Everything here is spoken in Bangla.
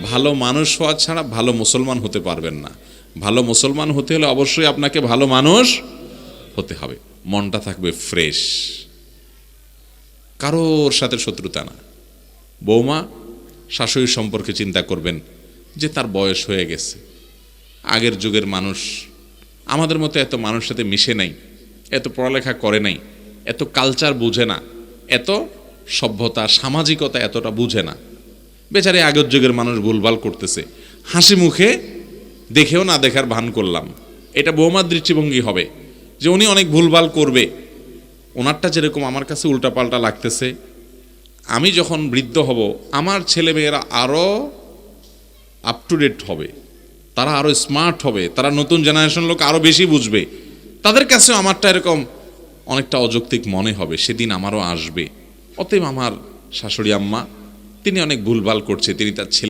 ভালো মানুষ হওয়া ছাড়া ভালো মুসলমান হতে পারবেন না। ভালো মুসলমান হতে হলে অবশ্যই আপনাকে ভালো মানুষ হতে হবে। মনটা থাকবে ফ্রেশ, কারোর সাথে শত্রুতা না। বৌমা শাশুড়ির সম্পর্কে চিন্তা করবেন যে তার বয়স হয়ে গেছে, আগের যুগের মানুষ, আমাদের মতো এত মানুষের সাথে মিশে নাই, এত পড়ালেখা করে নাই, এত কালচার বুঝে না, এত সভ্যতা সামাজিকতা এতটা বুঝে না। বেচারে আগের যুগের মানুষ ভুলভাল করতেছে, হাসি মুখে দেখেও না দেখার ভান করলাম। এটা বৌমার দৃষ্টিভঙ্গি হবে যে উনি অনেক ভুলভাল করবে, ওনারটা যেরকম আমার কাছে উল্টাপাল্টা লাগতেছে, আমি যখন বৃদ্ধ হব আমার ছেলেমেয়েরা আরও আপ টু ডেট হবে, তারা আরও স্মার্ট হবে, তারা নতুন জেনারেশন লোক আরও বেশি বুঝবে, তাদের কাছেও আমারটা এরকম অনেকটা অযৌক্তিক মনে হবে, সেদিন আমারও আসবে। অতএব আমার শাশুড়ি আম্মা তিনি অনেক ভুলভাল করছে, তিনি তার ছেলে